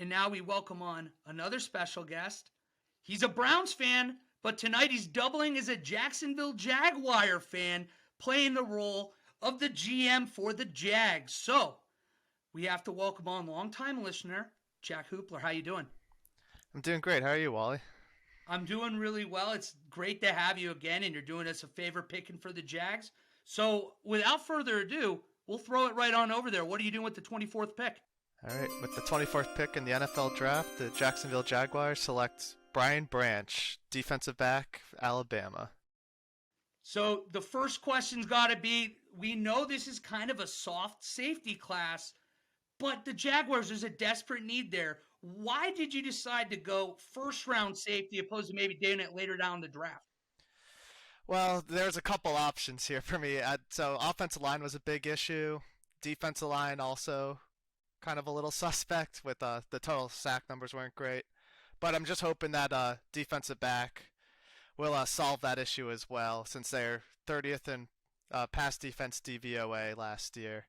And now we welcome on another special guest. He's a Browns fan, but tonight he's doubling as a Jacksonville Jaguar fan, playing the role of the GM for the Jags. So we have to welcome on longtime listener, Jack Huepler. How you doing? I'm doing great. How are you, Wally? I'm doing really well. It's great to have you again, and you're doing us a favor picking for the Jags. So without further ado, we'll throw it right on over there. What are you doing with the 24th pick? All right. With the 24th pick in the NFL draft, the Jacksonville Jaguars select Brian Branch, defensive back, Alabama. So the first question's got to be, we know this is kind of a soft safety class, but the Jaguars, there's a desperate need there. Why did you decide to go first round safety opposed to maybe doing it later down the draft? Well, there's a couple options here for me. So offensive line was a big issue. Defensive line also kind of a little suspect with the total sack numbers weren't great. But I'm just hoping that defensive back will solve that issue as well, since they're 30th in pass defense DVOA last year.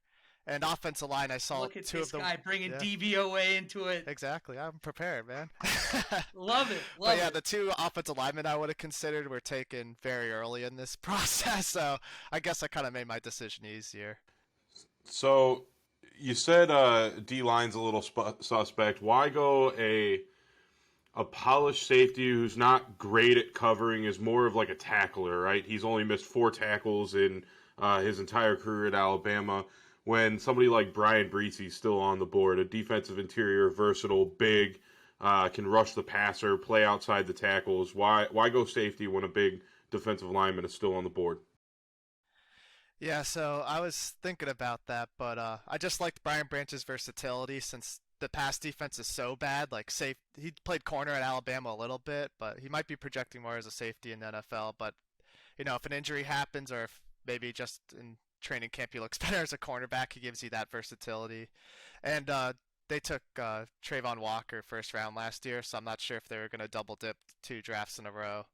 And offensive line, I saw Look at two this of them. guy bringing Yeah. DVOA into it. Exactly. I'm prepared, man. Love it. But yeah, the two offensive linemen I would have considered were taken very early in this process, so I guess I kind of made my decision easier. So you said D-line's a little suspect. Why go a polished safety who's not great at covering, is more of like a tackler, right? He's only missed 4 tackles in his entire career at Alabama. When somebody like Brian Breezy's still on the board, a defensive interior, versatile, big, can rush the passer, play outside the tackles. Why go safety when a big defensive lineman is still on the board? Yeah, so I was thinking about that, but I just liked Brian Branch's versatility since the pass defense is so bad. Like he played corner at Alabama a little bit, but he might be projecting more as a safety in the NFL. But if an injury happens, or if maybe just in training camp he looks better as a cornerback, he gives you that versatility. And they took Trayvon Walker first round last year, so I'm not sure if they were going to double dip 2 drafts in a row.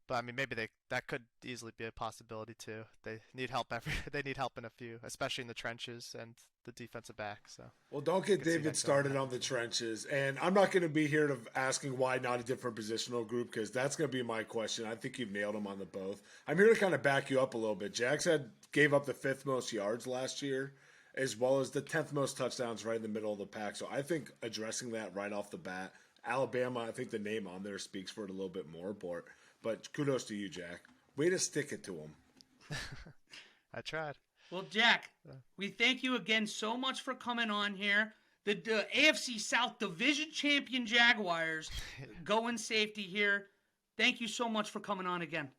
But I mean, maybe that could easily be a possibility too. They need help they need help in a few, especially in the trenches and the defensive back. So well, don't get David started on the trenches, and I'm not going to be here to asking why not a different positional group, because that's going to be my question. I think you've nailed them on the both. I'm here to kind of back you up a little bit. Jags gave up the 5th most yards last year, as well as the 10th most touchdowns, right in the middle of the pack. So I think addressing that right off the bat, Alabama, I think the name on there speaks for it a little bit more, but kudos to you, Jack. Way to stick it to him. I tried. Well, Jack, we thank you again so much for coming on here. The AFC South Division Champion Jaguars going safety here. Thank you so much for coming on again.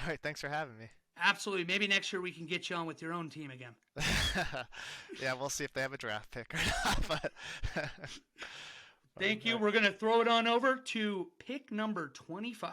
All right, thanks for having me. Absolutely. Maybe next year we can get you on with your own team again. Yeah, we'll see if they have a draft pick or not. But thank you. We're going to throw it on over to pick number 25.